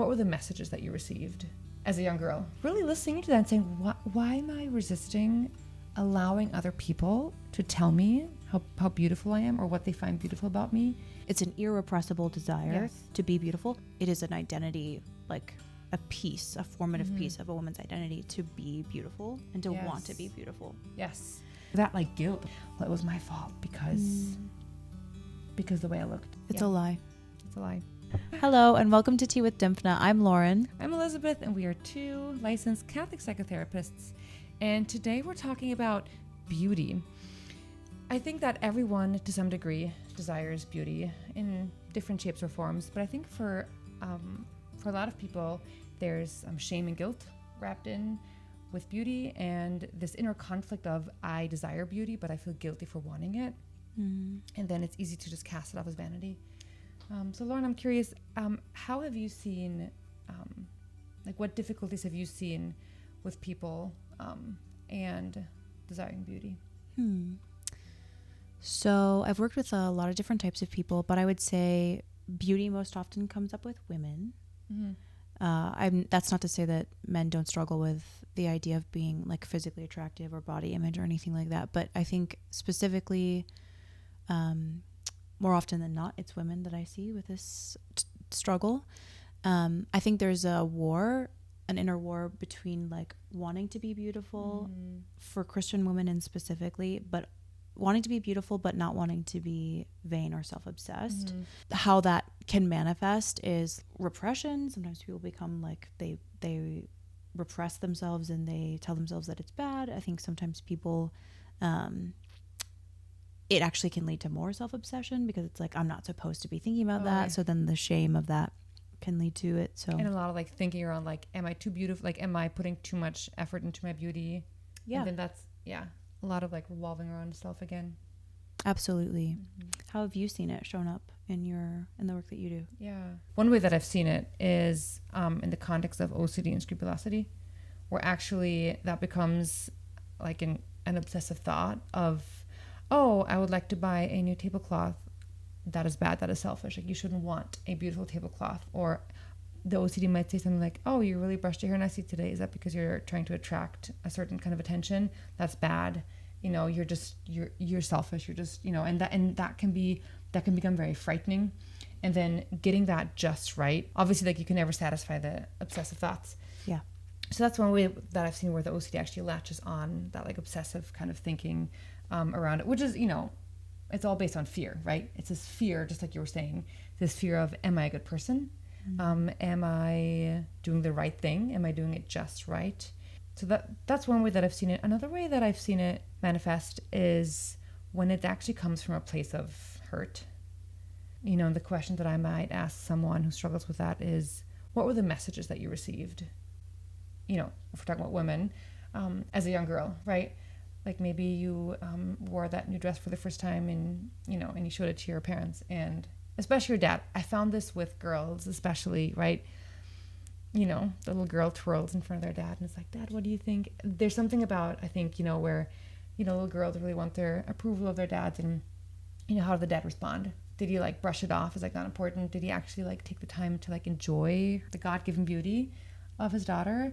what were the messages that you received as a young girl? Really listening to that and saying, why am I resisting allowing other people to tell me how beautiful I am or what they find beautiful about me? It's an irrepressible desire to be beautiful. It is an identity, like a piece, a formative piece of a woman's identity to be beautiful and to want to be beautiful. Yes. That like guilt. Well, it was my fault because the way I looked. It's a lie. It's a lie. Hello and welcome to Tea with Dymphna. I'm Lauren. I'm Elizabeth, and we are two licensed Catholic psychotherapists. And today we're talking about beauty. I think that everyone, to some degree, desires beauty in different shapes or forms. But I think for a lot of people, there's shame and guilt wrapped in with beauty, and this inner conflict of I desire beauty, but I feel guilty for wanting it. And then it's easy to just cast it off as vanity. So Lauren, I'm curious, how have you seen, what difficulties have you seen with people and desiring beauty? So I've worked with a lot of different types of people, but I would say beauty most often comes up with women. That's not to say that men don't struggle with the idea of being like physically attractive or body image or anything like that. But I think specifically, more often than not, it's women that I see with this struggle. I think there's an inner war between like wanting to be beautiful for Christian women and specifically, but wanting to be beautiful, but not wanting to be vain or self-obsessed. How that can manifest is repression. Sometimes people become like they repress themselves and they tell themselves that it's bad. I think sometimes people, it actually can lead to more self-obsession because it's like, I'm not supposed to be thinking about that. Yeah. So then the shame of that can lead to it. So, and a lot of like thinking around like, am I too beautiful? Like, am I putting too much effort into my beauty? Yeah. And then that's, a lot of like revolving around self again. Absolutely. How have you seen it shown up in the work that you do? Yeah. One way that I've seen it is in the context of OCD and scrupulosity, where actually that becomes like an obsessive thought of, oh, I would like to buy a new tablecloth. That is bad. That is selfish. Like, you shouldn't want a beautiful tablecloth. Or the OCD might say something like, oh, you really brushed your hair nicely today. Is that because you're trying to attract a certain kind of attention? That's bad. You're selfish. You're just, and that can become very frightening. And then getting that just right. Obviously, like, you can never satisfy the obsessive thoughts. Yeah. So that's one way that I've seen where the OCD actually latches on that like obsessive kind of thinking around it, which is, it's all based on fear, right? It's this fear, just like you were saying, this fear of, am I a good person? Am I doing the right thing? Am I doing it just right? So that's one way that I've seen it. Another way that I've seen it manifest is when it actually comes from a place of hurt. The question that I might ask someone who struggles with that is, what were the messages that you received? If we're talking about women, as a young girl, right? Like maybe you wore that new dress for the first time and you showed it to your parents, and especially your dad. I found this with girls especially, right? The little girl twirls in front of their dad and it's like, Dad, what do you think? There's something about, I think, where, little girls really want their approval of their dads, and, how did the dad respond? Did he like brush it off as like not important? Did he actually like take the time to like enjoy the God-given beauty of his daughter?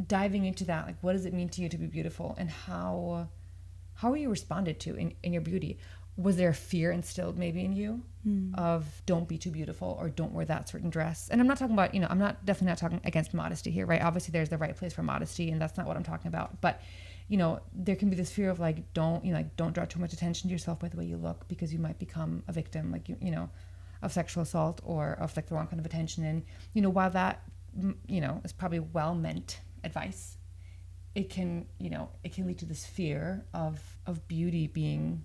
Diving into that, like, what does it mean to you to be beautiful, and how are you responded to in your beauty? Was there a fear instilled maybe in you of don't be too beautiful or don't wear that certain dress? And I'm not talking about, I'm definitely not talking against modesty here, right? Obviously there's the right place for modesty, and that's not what I'm talking about. But, there can be this fear of like, don't draw too much attention to yourself by the way you look, because you might become a victim, like, of sexual assault or of like the wrong kind of attention. And, while that, is probably well-meant advice, it can lead to this fear of beauty being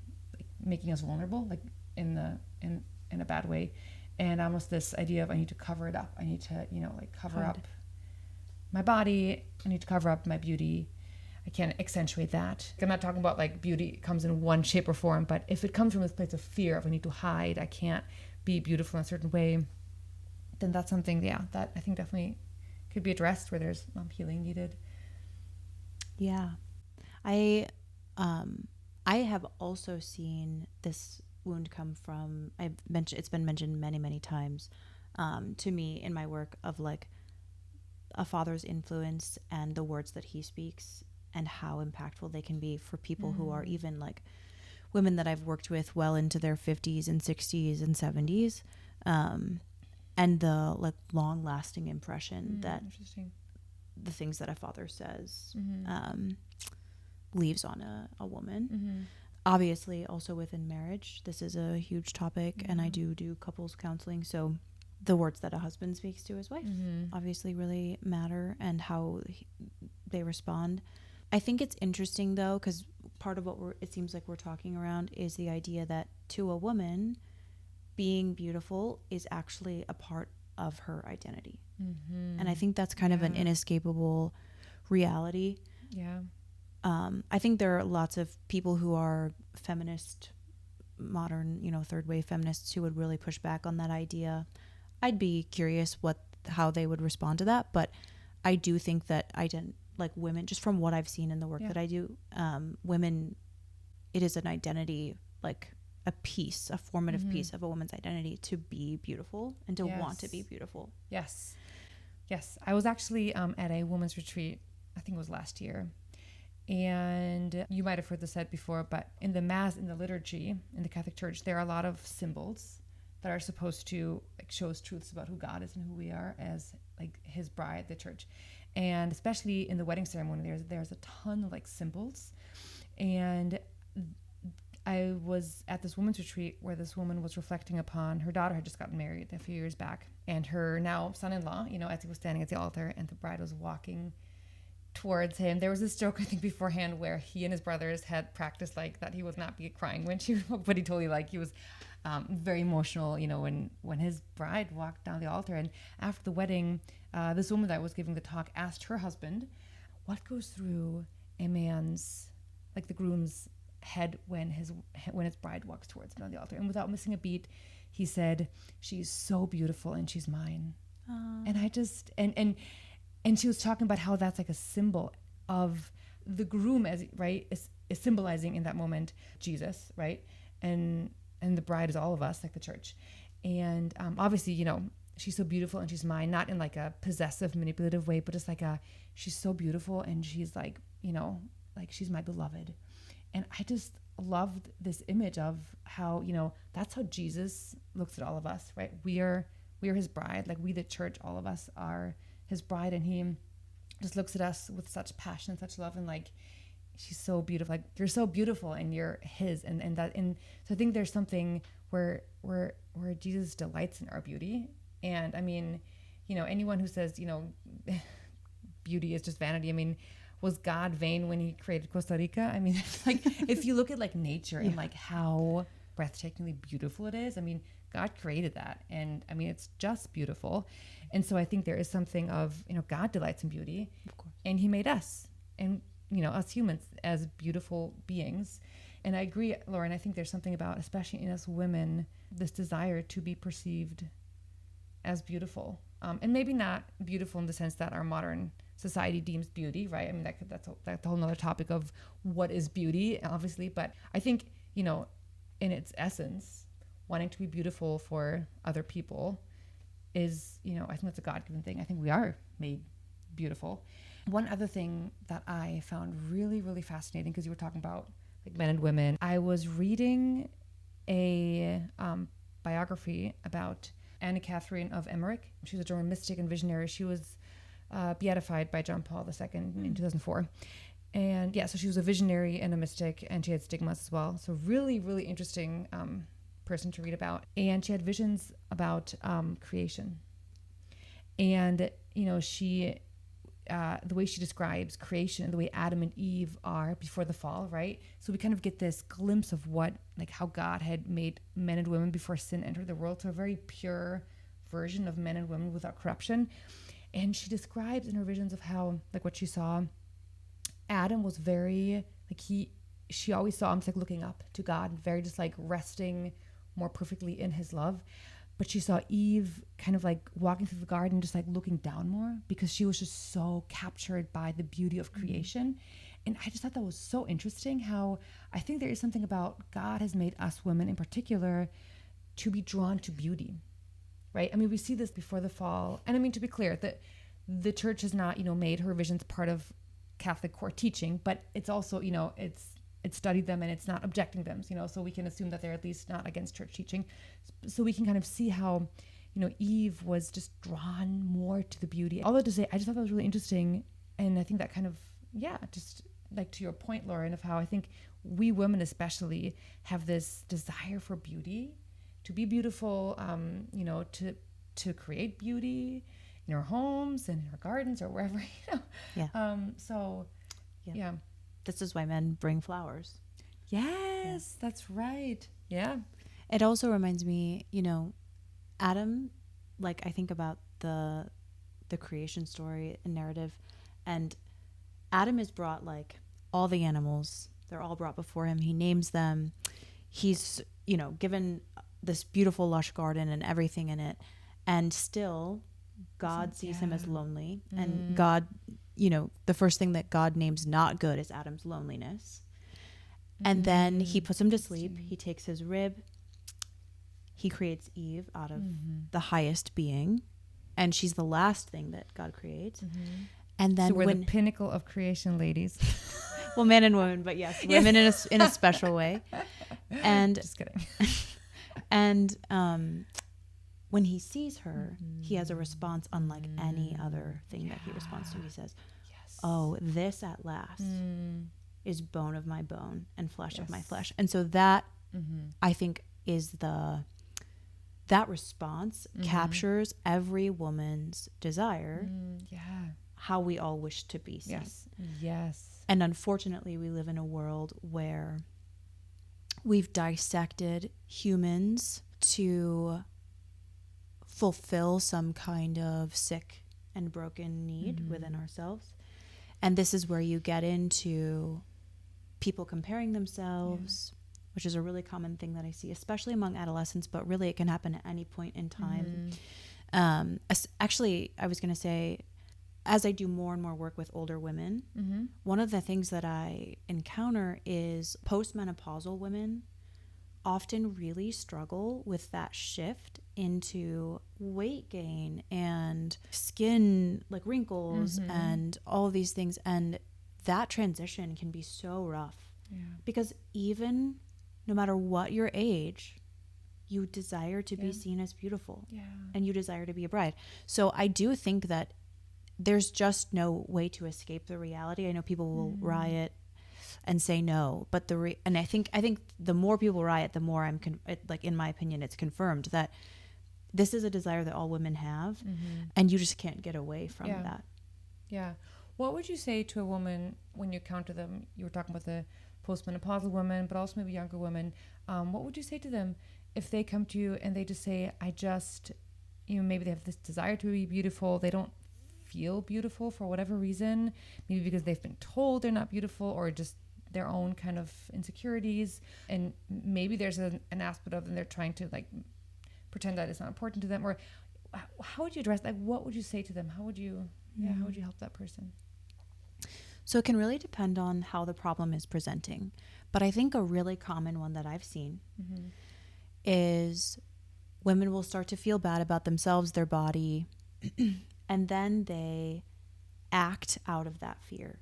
making us vulnerable, like in a bad way, and almost this idea of I need to cover it up. I need to cover up my body. I need to cover up my beauty. I can't accentuate that. I'm not talking about like beauty comes in one shape or form, but if it comes from this place of fear of I need to hide, I can't be beautiful in a certain way, then that's something that I think definitely could be addressed, where there's healing needed. Yeah. I have also seen this wound come from, it's been mentioned many, many times to me in my work, of like a father's influence and the words that he speaks and how impactful they can be for people who are even like women that I've worked with well into their 50s and 60s and 70s, and the like long lasting impression that the things that a father says leaves on a woman. Obviously also within marriage, this is a huge topic, and I do couples counseling, so the words that a husband speaks to his wife obviously really matter, and how they respond. I think it's interesting though, because part of what it seems like we're talking around is the idea that to a woman, being beautiful is actually a part of her identity. And I think that's kind of an inescapable reality. I think there are lots of people who are feminist, modern, third wave feminists who would really push back on that idea. I'd be curious how they would respond to that, but I do think that like women, just from what I've seen in the work that I do, women, it is an identity, like a formative piece of a woman's identity to be beautiful and to want to be beautiful. Yes. I was actually at a women's retreat, I think it was last year. And you might have heard this said before, but in the Mass, in the liturgy, in the Catholic Church, there are a lot of symbols that are supposed to like show us truths about who God is and who we are as like his bride, the church. And especially in the wedding ceremony, there's a ton of like symbols. And I was at this women's retreat where this woman was reflecting upon her daughter had just gotten married a few years back, and her now son-in-law, as he was standing at the altar and the bride was walking towards him. There was this joke, I think, beforehand where he and his brothers had practiced like that he would not be crying when she walked, but he totally he was very emotional, when his bride walked down the altar. And after the wedding, this woman that was giving the talk asked her husband, what goes through a man's, like the groom's head when his bride walks towards him on the altar? And without missing a beat, he said, she's so beautiful and she's mine. And I just, and she was talking about how that's like a symbol of the groom, as right, is symbolizing in that moment Jesus, right? And the bride is all of us, like the church. And obviously, she's so beautiful and she's mine, not in like a possessive, manipulative way, but just like she's so beautiful and she's like, like she's my beloved. And I just loved this image of how, that's how Jesus looks at all of us, right? We are his bride, like we, the church, all of us are his bride, and he just looks at us with such passion and such love, and like, she's so beautiful, like you're so beautiful and you're his. And so I think there's something where Jesus delights in our beauty. And I mean, anyone who says, beauty is just vanity, I mean, was God vain when he created Costa Rica? I mean, it's like, if you look at like nature and like how breathtakingly beautiful it is, I mean, God created that. And I mean, it's just beautiful. And so I think there is something of, God delights in beauty, of course, and he made us and, us humans as beautiful beings. And I agree, Lauren, I think there's something about, especially in us women, this desire to be perceived as beautiful. And maybe not beautiful in the sense that our modern society deems beauty, right? I mean, that's a whole nother topic of what is beauty, obviously. But I think, in its essence, wanting to be beautiful for other people is, I think that's a God-given thing. I think we are made beautiful. One other thing that I found really, really fascinating, because you were talking about like men and women, I was reading a biography about Anna Catherine of Emmerich. She was a German mystic and visionary. She was beatified by John Paul II in 2004. And so she was a visionary and a mystic, and she had stigmas as well. So really, really interesting person to read about. And she had visions about creation. And, she, the way she describes creation and the way Adam and Eve are before the fall, right? So we kind of get this glimpse of how God had made men and women before sin entered the world. So a very pure version of men and women without corruption. And she describes in her visions of how, like what she saw, Adam was very, she always saw him just looking up to God, very just resting more perfectly in his love. But she saw Eve kind of walking through the garden, just looking down more, because she was just so captured by the beauty of creation. And I just thought that was so interesting, how I think there is something about God has made us women in particular to be drawn to beauty, right? I mean, we see this before the fall. And I mean, to be clear, that the church has not, made her visions part of Catholic core teaching, but it's also, it's studied them and it's not objecting them, so we can assume that they're at least not against church teaching. So we can kind of see how, Eve was just drawn more to the beauty. All that to say, I just thought that was really interesting. And I think that kind of, just like to your point, Lauren, of how I think we women especially have this desire for beauty, to be beautiful, to create beauty in our homes and in our gardens or wherever, Yeah. This is why men bring flowers. Yes, that's right. Yeah. It also reminds me, Adam, like I think about the creation story and narrative, and Adam is brought, like all the animals, they're all brought before him. He names them. He's, given this beautiful lush garden and everything in it. And still God sees him as lonely. And God, the first thing that God names not good is Adam's loneliness. And then he puts him to sleep. He takes his rib. He creates Eve out of the highest being. And she's the last thing that God creates. And then so we're the pinnacle of creation, ladies. Well, men and women, but yes, women in a special way. And just kidding. And when he sees her, he has a response unlike any other thing that he responds to. He says, "Oh, this at last is bone of my bone and flesh of my flesh." And so that I think is that response captures every woman's desire. How we all wish to be seen. Yes. And unfortunately, we live in a world where we've dissected humans to fulfill some kind of sick and broken need within ourselves. And this is where you get into people comparing themselves, which is a really common thing that I see, especially among adolescents, but really it can happen at any point in time. Actually, I was going to say, as I do more and more work with older women, one of the things that I encounter is postmenopausal women often really struggle with that shift into weight gain and skin, like wrinkles and all of these things. And that transition can be so rough because even no matter what your age, you desire to be seen as beautiful and you desire to be a bride. So I do think that there's just no way to escape the reality. I know people will riot and say no, but and I think the more people riot, the more like in my opinion, it's confirmed that this is a desire that all women have, and you just can't get away from that. Yeah. What would you say to a woman when you counter them? You were talking about the postmenopausal women, but also maybe younger women. What would you say to them if they come to you and they just say, I just, maybe they have this desire to be beautiful. They don't feel beautiful for whatever reason, maybe because they've been told they're not beautiful or just their own kind of insecurities, and maybe there's an aspect of them they're trying to like pretend that it's not important to them. Or how would you address, like what would you say to them? How would you how would you help that person? So it can really depend on how the problem is presenting, but I think a really common one that I've seen is women will start to feel bad about themselves, their body, and then they act out of that fear.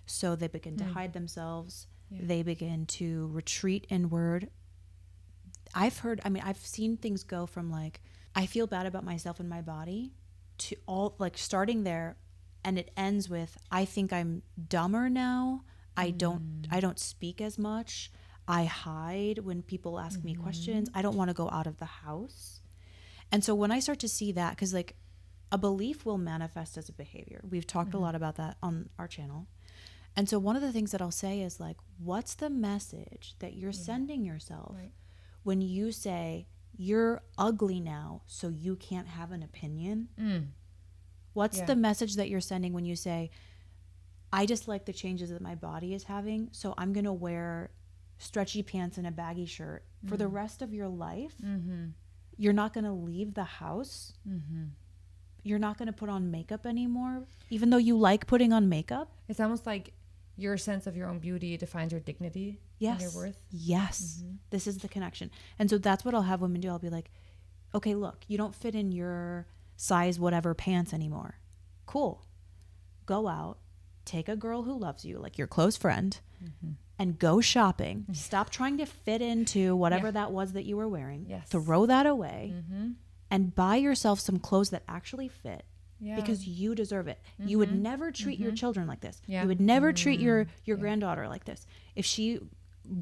So they begin to hide themselves. They begin to retreat inward. I've seen things go from like, I feel bad about myself and my body, to all like starting there, and it ends with, I think I'm dumber now. I don't speak as much. I hide when people ask me questions. I don't want to go out of the house. And so when I start to see that, because like a belief will manifest as a behavior. We've talked a lot about that on our channel. And so one of the things that I'll say is like, what's the message that you're sending yourself when you say, you're ugly now, so you can't have an opinion? What's the message that you're sending when you say, I just like the changes that my body is having, so I'm going to wear stretchy pants and a baggy shirt for the rest of your life? You're not going to leave the house? You're not going to put on makeup anymore, even though you like putting on makeup? It's almost like your sense of your own beauty defines your dignity and your worth. Yes. This is the connection. And so that's what I'll have women do. I'll be like, okay, look, you don't fit in your size whatever pants anymore. cool. Go out, take a girl who loves you, like your close friend, and go shopping. Stop trying to fit into whatever that was that you were wearing. Yes. Throw that away and buy yourself some clothes that actually fit. Yeah. Because you deserve it. You would never treat your children like this. Yeah. You would never treat your granddaughter like this. If she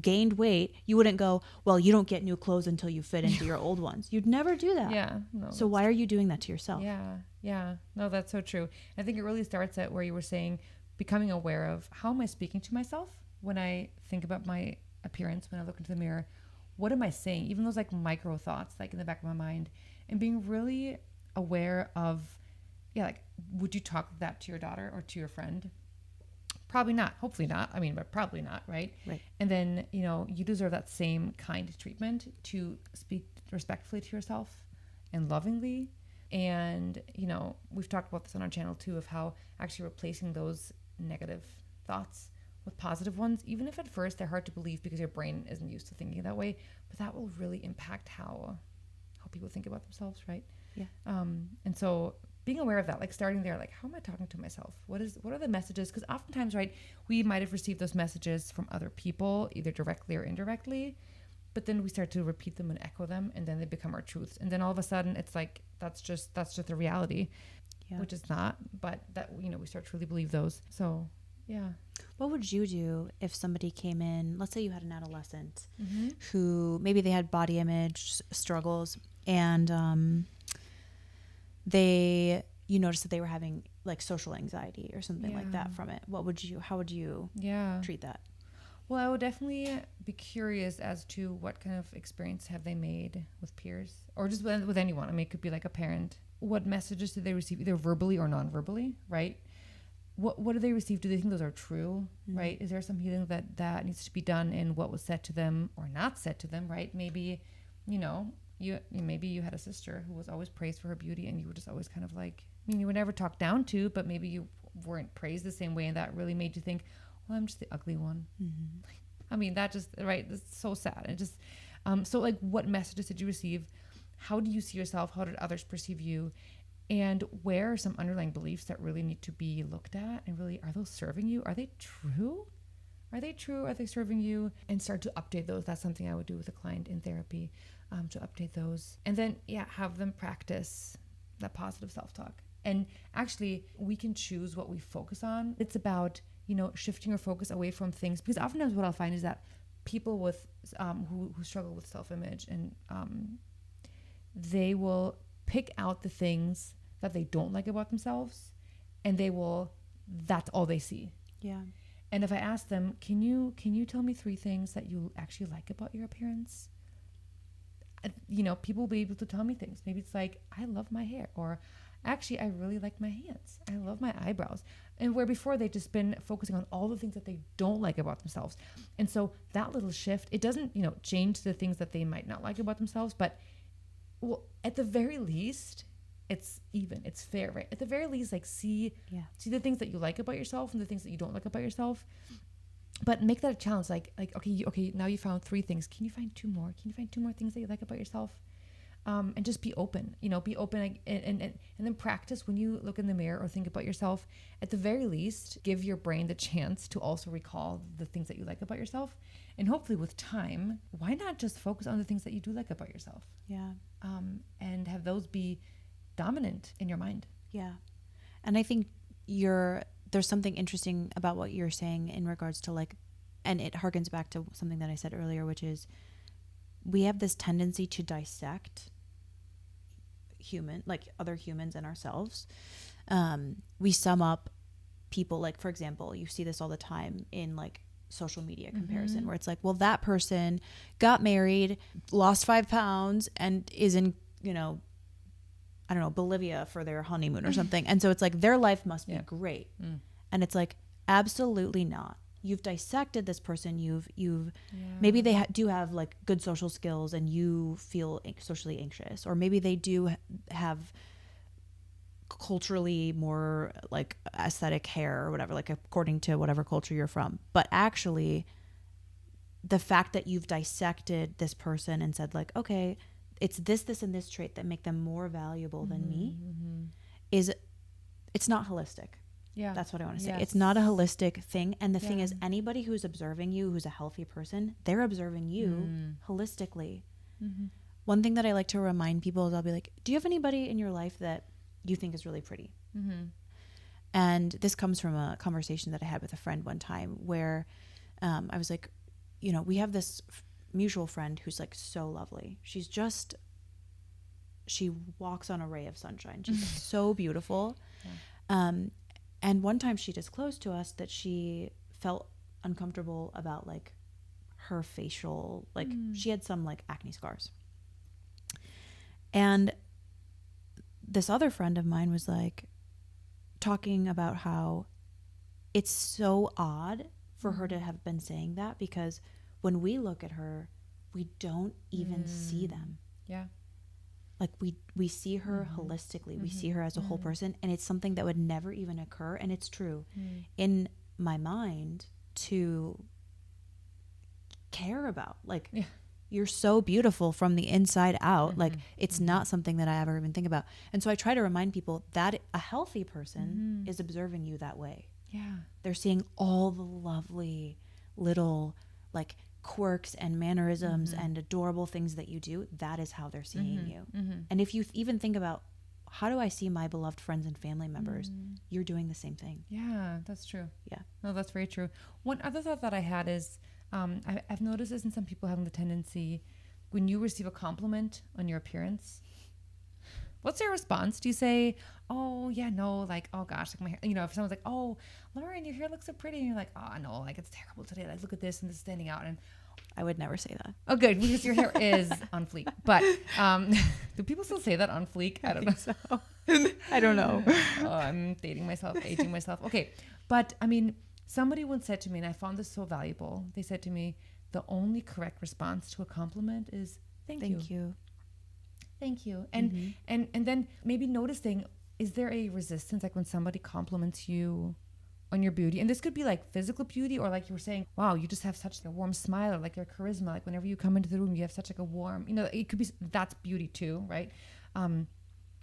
gained weight, you wouldn't go, well, you don't get new clothes until you fit into your old ones. You'd never do that. Yeah. No, so why are you doing that to yourself? Yeah. Yeah. No, that's so true. I think it really starts at where you were saying becoming aware of how am I speaking to myself when I think about my appearance, when I look into the mirror. What am I saying? Even those like micro thoughts like in the back of my mind, and being really aware of, like, would you talk that to your daughter or to your friend? Probably not. Hopefully not. I mean, but probably not, right? Right. And then, you deserve that same kind of treatment to speak respectfully to yourself and lovingly. And, we've talked about this on our channel too, of how actually replacing those negative thoughts with positive ones, even if at first they're hard to believe because your brain isn't used to thinking that way, but that will really impact how people think about themselves, right? Yeah. And so being aware of that, like starting there, like, how am I talking to myself? What are the messages? Because oftentimes, right, we might have received those messages from other people, either directly or indirectly, but then we start to repeat them and echo them, and then they become our truths. And then all of a sudden, it's like, that's just the reality, which is not, but that, we start to really believe those. So, yeah. What would you do if somebody came in, let's say you had an adolescent who maybe they had body image struggles, and you noticed that they were having like social anxiety or something like that from it. How would you treat that? Well, I would definitely be curious as to what kind of experience have they made with peers or just with anyone. I mean, it could be like a parent. What messages did they receive, either verbally or non-verbally, right? What do they receive? Do they think those are true, right? Is there some healing that needs to be done in what was said to them or not said to them, right? Maybe, maybe you had a sister who was always praised for her beauty, and you were just always kind of like, you were never talked down to, but maybe you weren't praised the same way, and that really made you think, well, I'm just the ugly one. I mean, that just, right, that's so sad. It just, so like, what messages did you receive? How do you see yourself? How did others perceive you? And where are some underlying beliefs that really need to be looked at? And really, are those serving you? Are they true? Are they true? Are they serving you? And start to update those. That's something I would do with a client in therapy, to update those. And then, have them practice that positive self-talk. And actually, we can choose what we focus on. It's about, shifting our focus away from things. Because oftentimes what I'll find is that people with who struggle with self-image, and they will pick out the things that they don't like about themselves, and that's all they see. Yeah. And if I ask them, can you tell me 3 things that you actually like about your appearance? People will be able to tell me things. Maybe it's like, I love my hair, or actually, I really like my hands. I love my eyebrows. And where before they've just been focusing on all the things that they don't like about themselves. And so that little shift, it doesn't, change the things that they might not like about themselves, but at the very least, it's even, it's fair, right? At the very least, like see the things that you like about yourself and the things that you don't like about yourself, but make that a challenge. Like, okay, now you found 3 things. Can you find 2 more? Can you find 2 more things that you like about yourself? And just be open, be open, and then practice when you look in the mirror or think about yourself. At the very least, give your brain the chance to also recall the things that you like about yourself. And hopefully with time, why not just focus on the things that you do like about yourself? Yeah. And have those be dominant in your mind. Yeah. And I think there's something interesting about what you're saying in regards to like, and it harkens back to something that I said earlier, which is we have this tendency to dissect other humans and ourselves. We sum up people, like, for example, you see this all the time in like social media comparison, where it's like, well, that person got married, lost 5 pounds, and is in, I don't know, Bolivia for their honeymoon or something. And so it's like their life must be great. And it's like, absolutely not. You've dissected this person. You've maybe they do have like good social skills and you feel socially anxious, or maybe they do have culturally more like aesthetic hair or whatever, like according to whatever culture you're from. But actually, the fact that you've dissected this person and said like, okay, it's this, and this trait that make them more valuable than me is it's not holistic. Yeah. That's what I want to say. Yes. It's not a holistic thing. And the thing Yeah. is, anybody who's observing you, who's a healthy person, they're observing you holistically. Mm-hmm. One thing that I like to remind people is I'll be like, do you have anybody in your life that you think is really pretty? Mm-hmm. And this comes from a conversation that I had with a friend one time where I was like, you know, we have this mutual friend who's like so lovely. She walks on a ray of sunshine. She's so beautiful. Yeah. And one time she disclosed to us that she felt uncomfortable about like her facial, like she had some like acne scars. And this other friend of mine was like talking about how it's so odd for her to have been saying that, because when we look at her, we don't even see them. Yeah. Like we see her holistically. We see her as a whole person, and it's something that would never even occur. And it's true in my mind to care about, like, you're so beautiful from the inside out. Like it's not something that I ever even think about. And so I try to remind people that a healthy person is observing you that way. Yeah. They're seeing all the lovely little like quirks and mannerisms and adorable things that you do. That is how they're seeing you. And if you even think about, how do I see my beloved friends and family members? You're doing the same thing. Yeah, that's true. Yeah. No, that's very true. One other thought that I had is, I've noticed this in some people having the tendency, when you receive a compliment on your appearance, what's your response? Do you say, oh yeah, no, like, oh gosh, like my hair, you know, if someone's like, oh, Lauren, your hair looks so pretty, and you're like, oh no, like it's terrible today, like look at this and this is standing out, and I would never say that. oh good, because your hair is on fleek. But do people still say that, on fleek? I don't know. So. I don't know. Oh, I'm dating myself, aging myself. Okay, but I mean, somebody once said to me, and I found this so valuable, they said to me, the only correct response to a compliment is thank you. Thank you. And and then maybe noticing, is there a resistance, like when somebody compliments you on your beauty? And this could be like physical beauty, or like you were saying, wow, you just have such a warm smile, or like your charisma, like whenever you come into the room, you have such like a warm, you know, it could be, that's beauty too, right?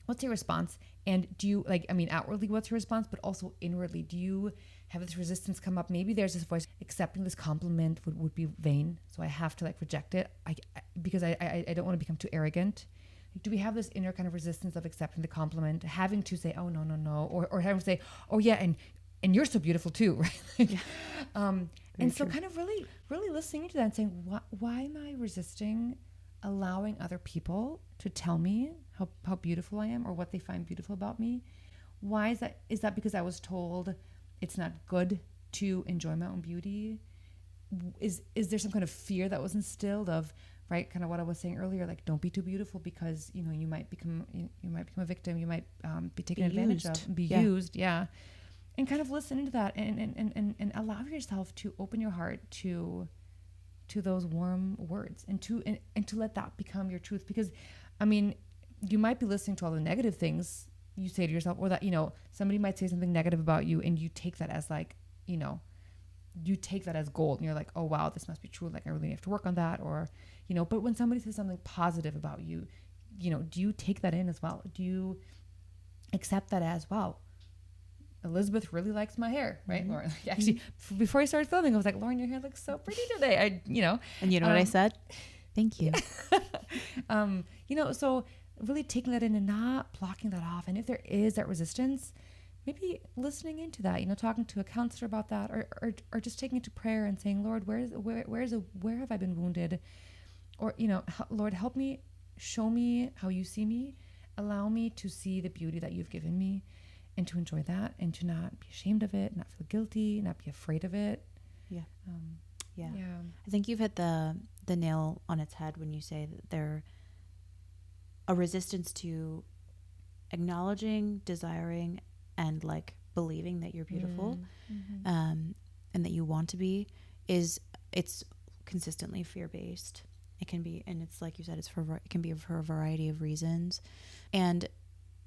What's your response? And do you, like, I mean, outwardly, what's your response? But also inwardly, do you have this resistance come up? Maybe there's this voice, accepting this compliment would be vain, so I have to like reject it because I don't want to become too arrogant. Do we have this inner kind of resistance of accepting the compliment, having to say, oh no, or having to say, oh yeah, and you're so beautiful too, right? Like, and so kind of really listening to that and saying, why am I resisting allowing other people to tell me how beautiful I am, or what they find beautiful about me? Why is that? Is that because I was told it's not good to enjoy my own beauty? Is there some kind of fear that was instilled of, right, kind of what I was saying earlier, like don't be too beautiful because, you know, you might become a victim, you might be taken advantage of, be used, and kind of listen into that and allow yourself to open your heart to those warm words, and to let that become your truth. Because I mean, you might be listening to all the negative things you say to yourself, or that, you know, somebody might say something negative about you, and you take that as like, you know, you take that as gold, and you're like, oh wow, this must be true, like I really have to work on that, or, you know. But when somebody says something positive about you, you know, do you take that in as well? Do you accept that as, wow, Elizabeth really likes my hair, right? Or actually, before I started filming, I was like, Lauren, your hair looks so pretty today. And you know what I said? Thank you. You know, so really taking that in and not blocking that off. And if there is that resistance, maybe listening into that, you know, talking to a counselor about that, or just taking it to prayer and saying, Lord, where have I been wounded? Or, you know, Lord, help me, show me how you see me, allow me to see the beauty that you've given me, and to enjoy that, and to not be ashamed of it, not feel guilty, not be afraid of it. Yeah. I think you've hit the nail on its head when you say that there a resistance to acknowledging, desiring, and like believing that you're beautiful, and that you want to be, it's consistently fear-based. It can be, and it's like you said, it can be for a variety of reasons. And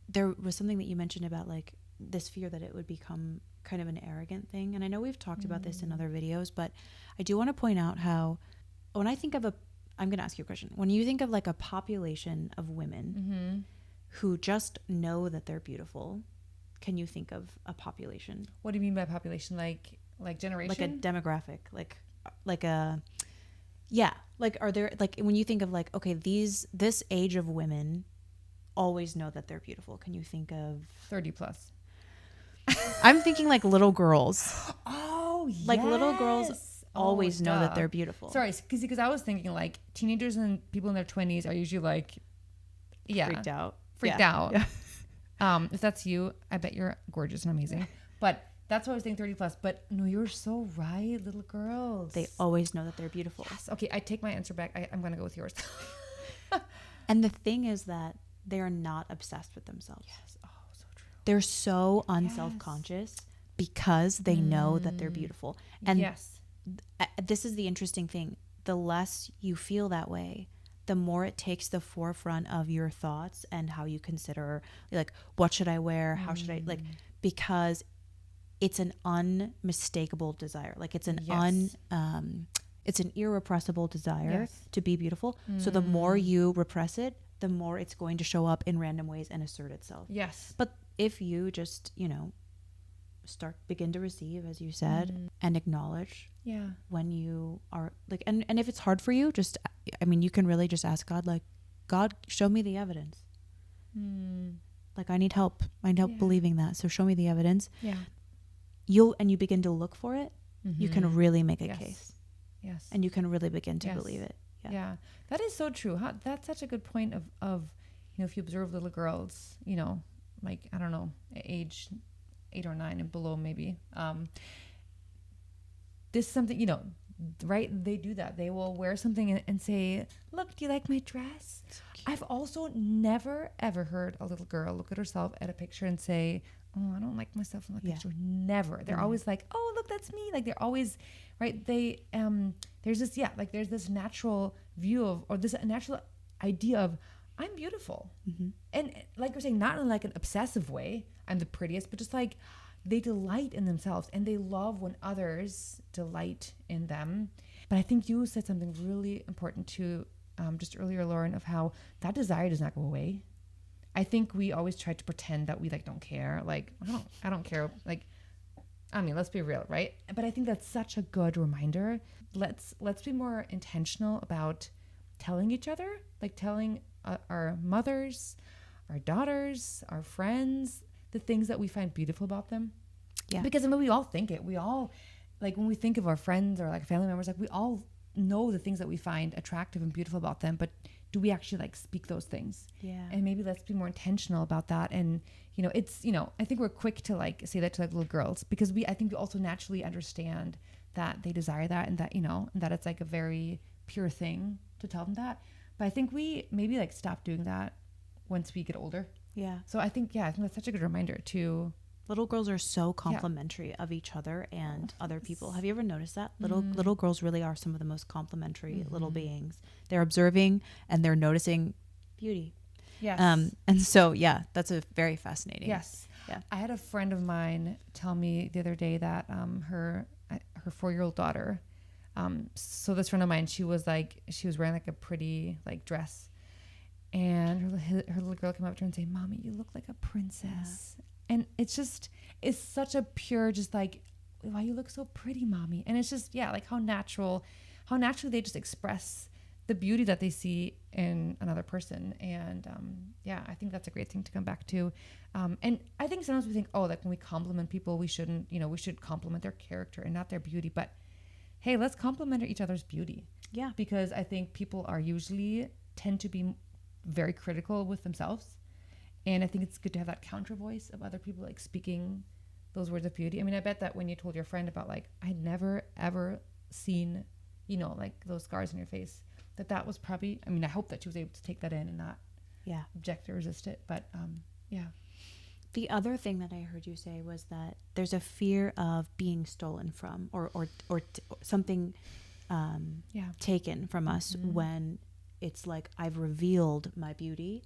there was something that you mentioned about like this fear that it would become kind of an arrogant thing. And I know we've talked about this in other videos, but I do want to point out how, when I think of I'm going to ask you a question. When you think of like a population of women who just know that they're beautiful, can you think of a population? What do you mean by population? Like generation? Like a demographic, like a, yeah. Like, are there, like, when you think of like, okay, this age of women always know that they're beautiful. Can you think of 30 plus? I'm thinking like little girls. Oh, yes. Like little girls always know that they're beautiful. Sorry, because I was thinking like teenagers and people in their 20s are usually like, yeah, freaked out. Yeah. If that's you, I bet you're gorgeous and amazing. But that's what I was thinking, 30 plus. But no, you're so right, little girls. They always know that they're beautiful. Yes. Okay, I take my answer back. I'm going to go with yours. And the thing is that they are not obsessed with themselves. Yes. Oh, so true. They're so unself-conscious because they know that they're beautiful. And yes, this is the interesting thing. The less you feel that way, the more it takes the forefront of your thoughts and how you consider, like, what should I wear? How should I, like, because it's an unmistakable desire. Like, it's an it's an irrepressible desire to be beautiful. So the more you repress it, the more it's going to show up in random ways and assert itself. Yes. But if you just, begin to receive, as you said, and acknowledge when you are like, and if it's hard for you, just, you can really just ask God, like, God, show me the evidence. Like, I need help. I need help believing that. So show me the evidence. Yeah. You begin to look for it. You can really make a case. Yes. And you can really begin to believe it. Yeah. That is so true. That's such a good point of, if you observe little girls, like, I don't know, age 8 or 9 and below, maybe, this is something, right? They do that. They will wear something and say, look, do you like my dress? I've also never, ever heard a little girl look at herself at a picture and say, oh, I don't like myself in the picture. Never. They're always like, oh, look, that's me. Like, they're always, right? They, there's this, there's this natural view of, or this natural idea of, I'm beautiful. And like you're saying, not in like an obsessive way, I'm the prettiest, but just like they delight in themselves and they love when others delight in them. But I think you said something really important too, just earlier, Lauren, of how that desire does not go away. I think we always try to pretend that we like don't care. Like, I don't care. Like, let's be real, right? But I think that's such a good reminder. Let's be more intentional about telling each other, like telling our mothers, our daughters, our friends, the things that we find beautiful about them. Yeah. Because we all think it. We all, like, when we think of our friends or like family members, like, we all know the things that we find attractive and beautiful about them, but do we actually like speak those things? Yeah. And maybe let's be more intentional about that. And, it's, I think we're quick to like say that to like little girls because I think we also naturally understand that they desire that and that, and that it's like a very pure thing to tell them that. But I think we maybe like stop doing that once we get older. Yeah. So I think that's such a good reminder to. Little girls are so complimentary of each other and other people. Have you ever noticed that? Little girls really are some of the most complimentary little beings. They're observing and they're noticing beauty. Yes. And so, that's a very fascinating. Yes. Yeah. I had a friend of mine tell me the other day that her 4-year-old daughter, so this friend of mine, she was wearing like a pretty like dress, and her little girl came up to her and said, "Mommy, you look like a princess." Yeah. And it's such a pure, just like, why you look so pretty, Mommy. And it's just, like how naturally they just express the beauty that they see in another person. And I think that's a great thing to come back to. And I think sometimes we think, like when we compliment people, we shouldn't, we should compliment their character and not their beauty. But hey, let's compliment each other's beauty. Yeah. Because I think people tend to be very critical with themselves. And I think it's good to have that counter voice of other people like speaking those words of beauty. I bet that when you told your friend about like, I had never ever seen, like those scars on your face, that was probably, I hope that she was able to take that in and not object or resist it. But the other thing that I heard you say was that there's a fear of being stolen from or something taken from us when it's like I've revealed my beauty.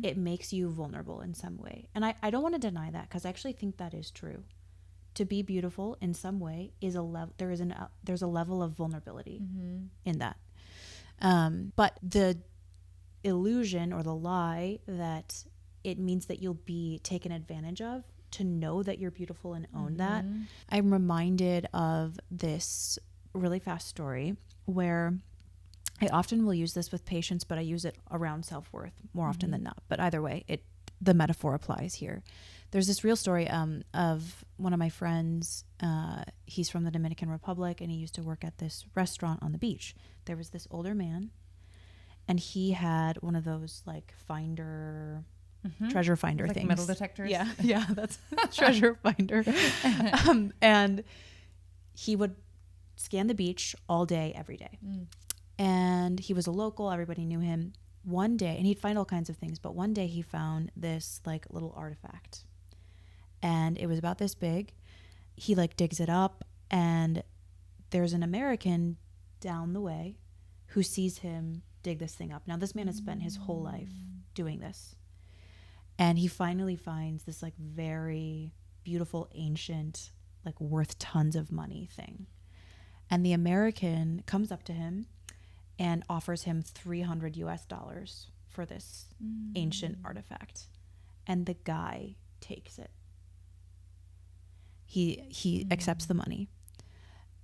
It makes you vulnerable in some way. And I don't want to deny that because I actually think that is true. To be beautiful in some way is there's a level of vulnerability in that. But the illusion or the lie that it means that you'll be taken advantage of to know that you're beautiful and own that. I'm reminded of this really fast story where I often will use this with patients, but I use it around self-worth more often than not. But either way, the metaphor applies here. There's this real story of one of my friends. He's from the Dominican Republic, and he used to work at this restaurant on the beach. There was this older man, and he had one of those like treasure finder like things. Metal detectors. Yeah, that's treasure finder. And he would scan the beach all day, every day. And he was a local. Everybody knew him. One day, and he'd find all kinds of things, but one day he found this like little artifact, and it was about this big. He like digs it up, and there's an American down the way who sees him dig this thing up. Now this man has spent his whole life doing this, and he finally finds this like very beautiful, ancient, like worth tons of money thing. And the American comes up to him and offers him $300 for this ancient artifact. And the guy takes it. He accepts the money.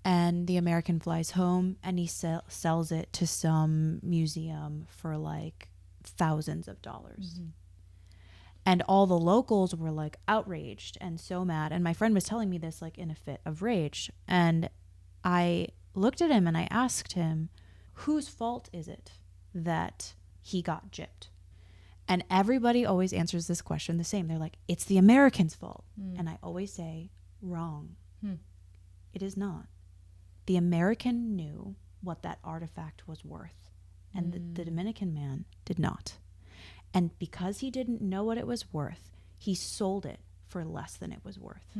And the American flies home, and he sells it to some museum for like thousands of dollars. And all the locals were like outraged and so mad. And my friend was telling me this like in a fit of rage. And I looked at him and I asked him, whose fault is it that he got gypped? And everybody always answers this question the same. They're like, it's the American's fault. And I always say, wrong. It is not. The American knew what that artifact was worth, and the Dominican man did not. And because he didn't know what it was worth, he sold it for less than it was worth.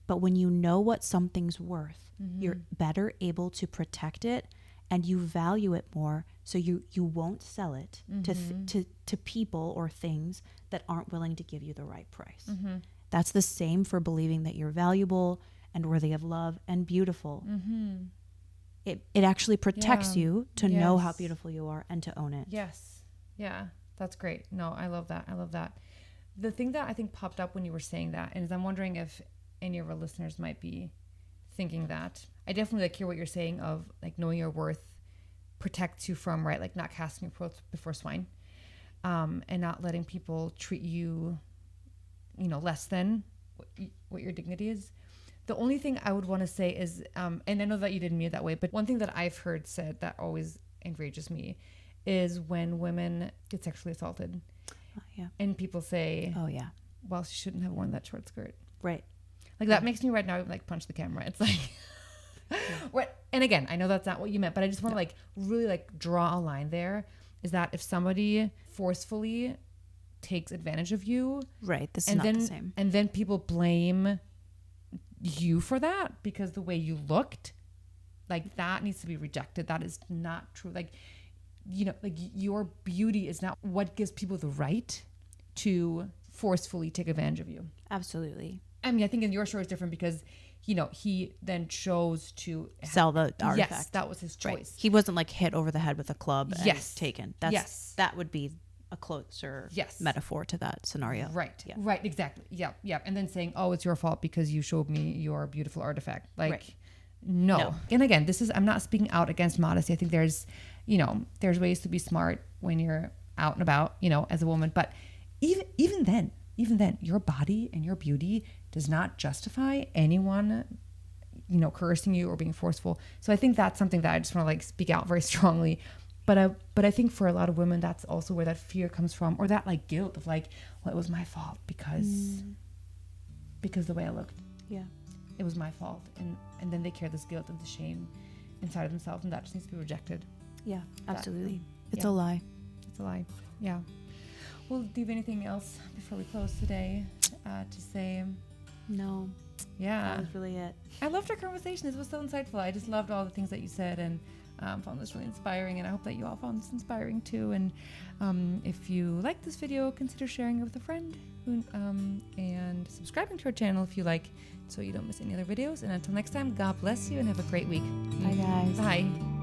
But when you know what something's worth, you're better able to protect it, and you value it more, so you won't sell it to people or things that aren't willing to give you the right price. That's the same for believing that you're valuable and worthy of love and beautiful. It actually protects you to know how beautiful you are and to own it. Yes. Yeah, that's great. No, I love that. I love that. The thing that I think popped up when you were saying that is I'm wondering if any of our listeners might be thinking that. I definitely like hear what you're saying of like knowing your worth protects you from, right, like not casting your pearls before swine, and not letting people treat you, less than what your dignity is. The only thing I would want to say is, and I know that you didn't mean it that way, but one thing that I've heard said that always enrages me is when women get sexually assaulted. And people say, oh yeah, well, she shouldn't have worn that short skirt. Right. Like that makes me right now like punch the camera. It's like, what? And again, I know that's not what you meant, but I just want to like really like draw a line there. Is that if somebody forcefully takes advantage of you, right? This is not the same. And then people blame you for that because the way you looked, like that needs to be rejected. That is not true. Like, like your beauty is not what gives people the right to forcefully take advantage of you. Absolutely. I mean, I think in your story is different because, he then chose to sell the artifact. Yes, that was his choice. Right. He wasn't like hit over the head with a club and taken. That would be a closer metaphor to that scenario. Right. Yeah. Right. Exactly. Yep. Yep. And then saying, oh, it's your fault because you showed me your beautiful artifact. Like, no. And again, I'm not speaking out against modesty. I think there's ways to be smart when you're out and about, as a woman. But even then, your body and your beauty does not justify anyone, coercing you or being forceful. So I think that's something that I just want to like speak out very strongly. But I think for a lot of women, that's also where that fear comes from, or that like guilt of like, well, it was my fault because the way I looked. Yeah, it was my fault, and then they carry this guilt and the shame inside of themselves, and that just needs to be rejected. Yeah, absolutely. It's a lie. It's a lie. Yeah. Well, do you have anything else before we close today to say? No. Yeah. That was really it. I loved our conversation. This was so insightful. I just loved all the things that you said, and found this really inspiring, and I hope that you all found this inspiring too. And if you like this video, consider sharing it with a friend, and subscribing to our channel if you like, so you don't miss any other videos. And until next time, God bless you and have a great week. Bye guys. Bye.